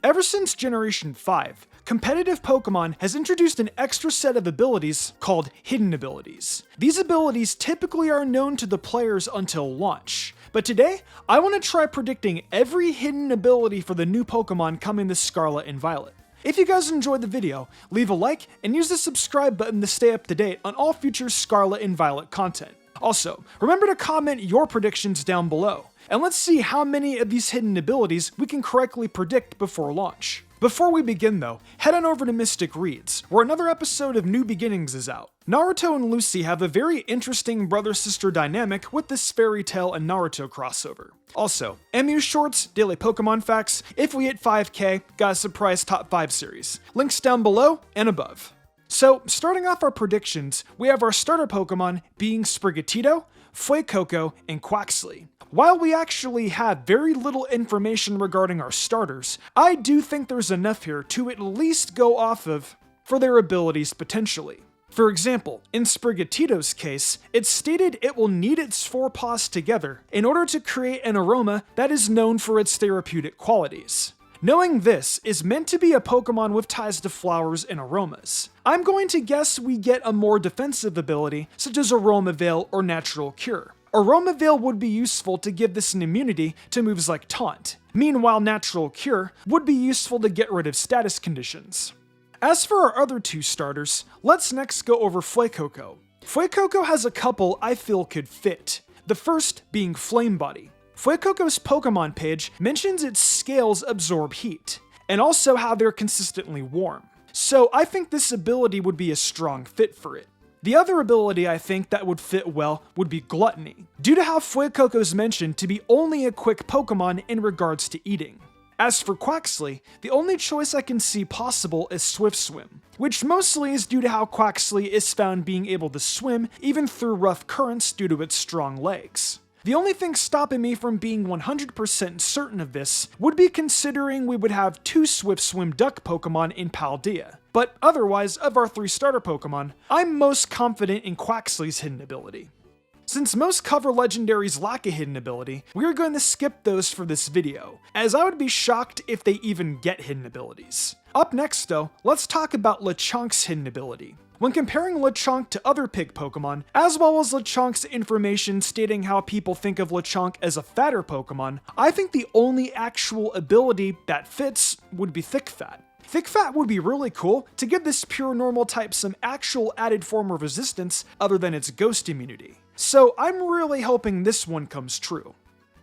Ever since Generation 5, competitive Pokemon has introduced an extra set of abilities called hidden abilities. These abilities typically are known to the players until launch, but today I want to try predicting every hidden ability for the new Pokemon coming to Scarlet and Violet. If you guys enjoyed the video, leave a like and use the subscribe button to stay up to date on all future Scarlet and Violet content. Also, remember to comment your predictions down below, and let's see how many of these hidden abilities we can correctly predict before launch. Before we begin though, head on over to Mystic Reads, where another episode of New Beginnings is out. Naruto and Lucy have a very interesting brother-sister dynamic with this Fairy Tail and Naruto crossover. Also, MU Shorts, Daily Pokemon Facts, if we hit 5k, got a surprise top 5 series. Links down below and above. So, starting off our predictions, we have our starter Pokemon being Sprigatito, Fuego, and Quaxly. While we actually have very little information regarding our starters, I do think there's enough here to at least go off of for their abilities potentially. For example, in Sprigatito's case, it's stated it will need its 4 paws together in order to create an aroma that is known for its therapeutic qualities. Knowing this is meant to be a Pokemon with ties to flowers and aromas. I'm going to guess we get a more defensive ability, such as Aroma Veil or Natural Cure. Aroma Veil would be useful to give this an immunity to moves like Taunt. Meanwhile, Natural Cure would be useful to get rid of status conditions. As for our other 2 starters, let's next go over Fuego. Fuego has a couple I feel could fit, the first being Flame Body. Fuego's Pokemon page mentions its scales absorb heat, and also how they're consistently warm. So I think this ability would be a strong fit for it. The other ability I think that would fit well would be Gluttony, due to how Fuego's mentioned to be only a quick Pokemon in regards to eating. As for Quaxly, the only choice I can see possible is Swift Swim, which mostly is due to how Quaxly is found being able to swim even through rough currents due to its strong legs. The only thing stopping me from being 100% certain of this would be considering we would have 2 Swift Swim Duck Pokemon in Paldea. But otherwise, of our 3 starter Pokemon, I'm most confident in Quaxly's hidden ability. Since most cover legendaries lack a hidden ability, we are going to skip those for this video, as I would be shocked if they even get hidden abilities. Up next though, let's talk about Lechonk's hidden ability. When comparing Lechonk to other pig Pokemon, as well as Lechonk's information stating how people think of Lechonk as a fatter Pokemon, I think the only actual ability that fits would be Thick Fat. Thick Fat would be really cool to give this pure normal type some actual added form of resistance other than its ghost immunity. So I'm really hoping this one comes true.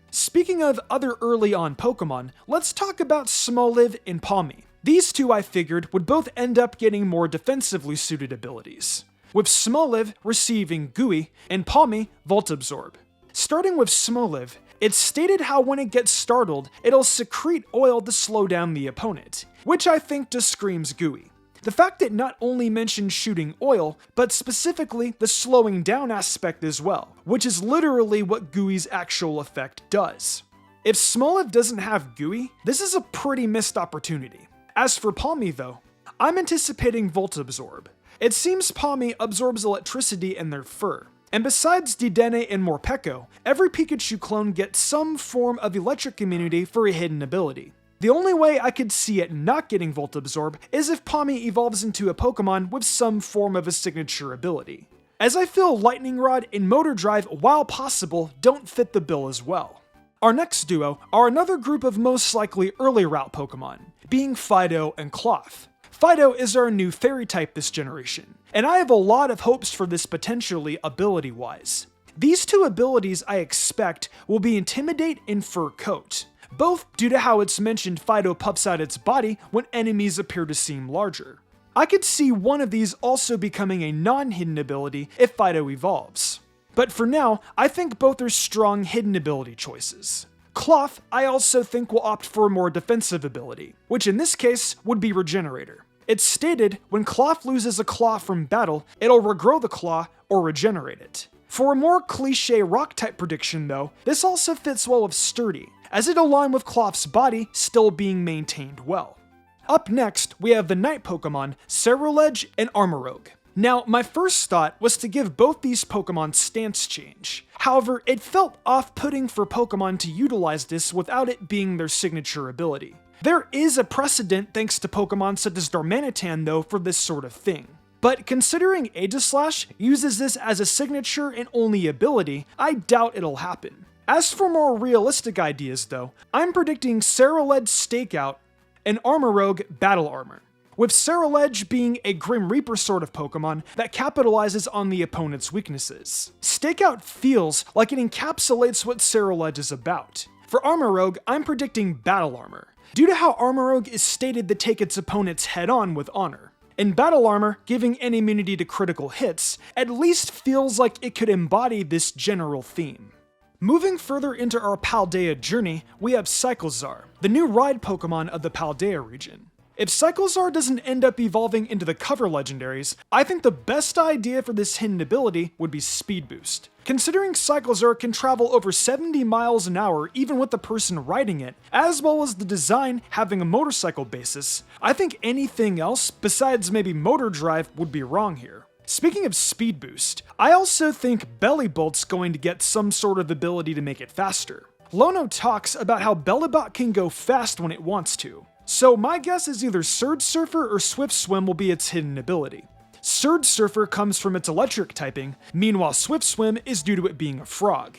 Speaking of other early on Pokemon, let's talk about Smoliv and Pawmi. These 2 I figured would both end up getting more defensively suited abilities, with Smoliv receiving Gooey and Pawmi Volt Absorb. Starting with Smoliv, it's stated how when it gets startled, it'll secrete oil to slow down the opponent, which I think just screams Gooey. The fact it not only mentions shooting oil, but specifically the slowing down aspect as well, which is literally what Gooey's actual effect does. If Smoliv doesn't have Gooey, this is a pretty missed opportunity. As for Pawmi though, I'm anticipating Volt Absorb. It seems Pawmi absorbs electricity in their fur. And besides Dedenne and Morpeko, every Pikachu clone gets some form of electric immunity for a hidden ability. The only way I could see it not getting Volt Absorb is if Pawmi evolves into a Pokemon with some form of a signature ability, as I feel Lightning Rod and Motor Drive, while possible, don't fit the bill as well. Our next duo are another group of most likely early route Pokemon, being Fido and Cloth. Fido is our new fairy type this generation, and I have a lot of hopes for this potentially ability-wise. These 2 abilities I expect will be Intimidate and Fur Coat, both due to how it's mentioned Fido puffs out its body when enemies appear to seem larger. I could see one of these also becoming a non-hidden ability if Fido evolves. But for now, I think both are strong hidden ability choices. Cloth, I also think will opt for a more defensive ability, which in this case would be Regenerator. It's stated when Cloth loses a claw from battle, it'll regrow the claw or regenerate it. For a more cliche rock-type prediction though, this also fits well with Sturdy, as it aligns with Cloth's body still being maintained well. Up next, we have the night Pokemon, Ceruledge and Armarouge. Now, my first thought was to give both these Pokemon stance change. However, it felt off-putting for Pokemon to utilize this without it being their signature ability. There is a precedent thanks to Pokemon such as Darmanitan though for this sort of thing. But considering Aegislash uses this as a signature and only ability, I doubt it'll happen. As for more realistic ideas though, I'm predicting Ceruledge Stakeout and Armarouge Battle Armor, with Ceruledge being a Grim Reaper sort of Pokemon that capitalizes on the opponent's weaknesses. Stakeout feels like it encapsulates what Ceruledge is about. For Armarouge, I'm predicting Battle Armor, due to how Armarouge is stated to take its opponents head-on with honor. And Battle Armor, giving an immunity to critical hits, at least feels like it could embody this general theme. Moving further into our Paldea journey, we have Cyclizar, the new ride Pokemon of the Paldea region. If Cyclizar doesn't end up evolving into the cover legendaries, I think the best idea for this hidden ability would be Speed Boost. Considering Cyclizar can travel over 70 miles an hour even with the person riding it, as well as the design having a motorcycle basis, I think anything else besides maybe Motor Drive would be wrong here. Speaking of Speed Boost, I also think Bellybolt's going to get some sort of ability to make it faster. Lono talks about how Bellibolt can go fast when it wants to, so my guess is either Surge Surfer or Swift Swim will be its hidden ability. Surge Surfer comes from its electric typing, meanwhile Swift Swim is due to it being a frog.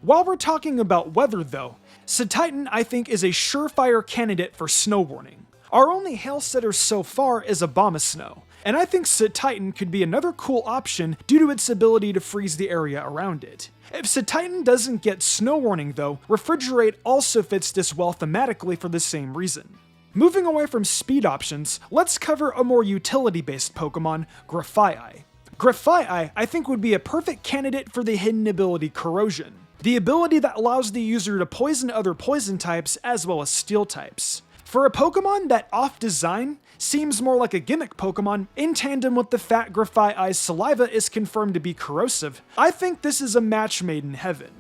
While we're talking about weather though, Cetitan I think is a surefire candidate for snow warning. Our only hail setter so far is Abomasnow, and I think Cetitan could be another cool option due to its ability to freeze the area around it. If Cetitan doesn't get snow warning though, Refrigerate also fits this well thematically for the same reason. Moving away from speed options, let's cover a more utility-based Pokemon, Grafaiai. Grafaiai, I think, would be a perfect candidate for the hidden ability Corrosion, the ability that allows the user to poison other poison types as well as steel types. For a Pokemon that off-design seems more like a gimmick Pokemon, in tandem with the fact Grafaiai's saliva is confirmed to be corrosive, I think this is a match made in heaven.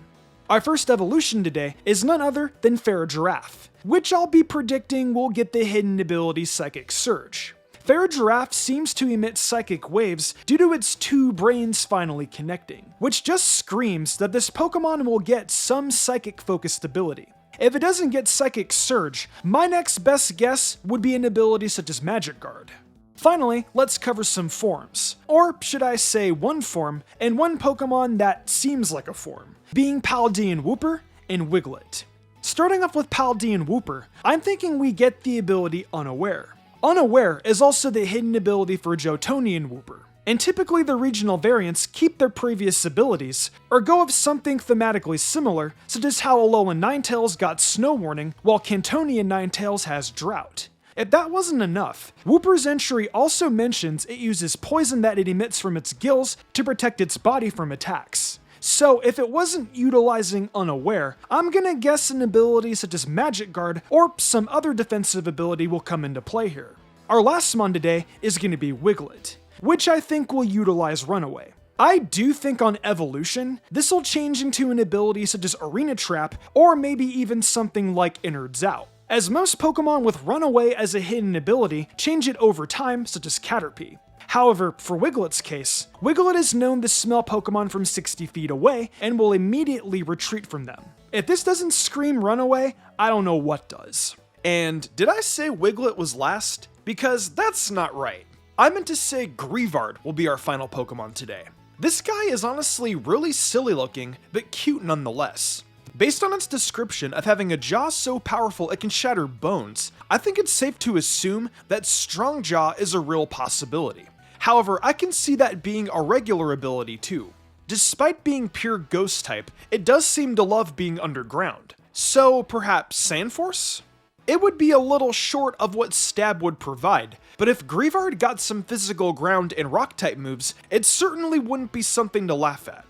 Our first evolution today is none other than Giraffe, which I'll be predicting will get the hidden ability Psychic Surge. Giraffe seems to emit psychic waves due to its two brains finally connecting, which just screams that this Pokemon will get some psychic-focused ability. If it doesn't get Psychic Surge, my next best guess would be an ability such as Magic Guard. Finally, let's cover some forms, or should I say one form, and one Pokemon that seems like a form, being Paldean Wooper and Wiggleit. Starting off with Paldean Wooper, I'm thinking we get the ability Unaware. Unaware is also the hidden ability for Johtonian Wooper, and typically the regional variants keep their previous abilities, or go of something thematically similar, such as how Alolan Ninetales got Snow Warning, while Cantonian Ninetales has Drought. If that wasn't enough, Wooper's entry also mentions it uses poison that it emits from its gills to protect its body from attacks. So if it wasn't utilizing Unaware, I'm gonna guess an ability such as Magic Guard or some other defensive ability will come into play here. Our last mon today is gonna be Wiggleit, which I think will utilize Runaway. I do think on evolution, this will change into an ability such as Arena Trap or maybe even something like Innards Out, as most Pokemon with Runaway as a hidden ability change it over time, such as Caterpie. However, for Wiggleit's case, Wiggleit is known to smell Pokemon from 60 feet away and will immediately retreat from them. If this doesn't scream Runaway, I don't know what does. And did I say Wiggleit was last? Because that's not right. I meant to say Grievart will be our final Pokemon today. This guy is honestly really silly looking, but cute nonetheless. Based on its description of having a jaw so powerful it can shatter bones, I think it's safe to assume that Strong Jaw is a real possibility. However, I can see that being a regular ability too. Despite being pure ghost type, it does seem to love being underground. So perhaps Sandforce? It would be a little short of what Stab would provide, but if Grievart got some physical ground and rock type moves, it certainly wouldn't be something to laugh at.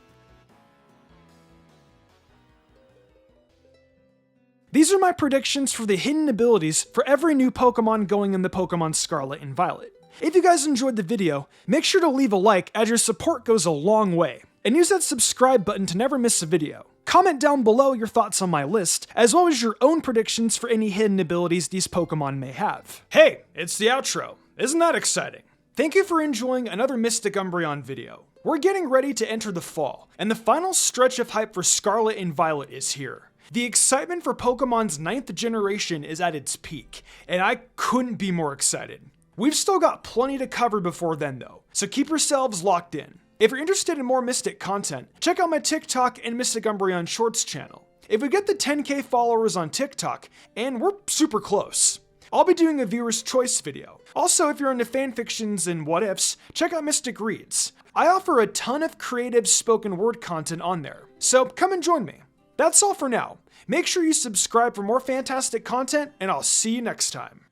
These are my predictions for the hidden abilities for every new Pokemon going in the Pokemon Scarlet and Violet. If you guys enjoyed the video, make sure to leave a like as your support goes a long way, and use that subscribe button to never miss a video. Comment down below your thoughts on my list, as well as your own predictions for any hidden abilities these Pokemon may have. Hey, it's the outro. Isn't that exciting? Thank you for enjoying another Mystic Umbreon video. We're getting ready to enter the fall, and the final stretch of hype for Scarlet and Violet is here. The excitement for Pokemon's 9th generation is at its peak, and I couldn't be more excited. We've still got plenty to cover before then though, so keep yourselves locked in. If you're interested in more Mystic content, check out my TikTok and Mystic Umbreon Shorts channel. If we get the 10K followers on TikTok, and we're super close, I'll be doing a viewer's choice video. Also, if you're into fanfictions and what ifs, check out Mystic Reads. I offer a ton of creative spoken word content on there, so come and join me. That's all for now. Make sure you subscribe for more fantastic content, and I'll see you next time.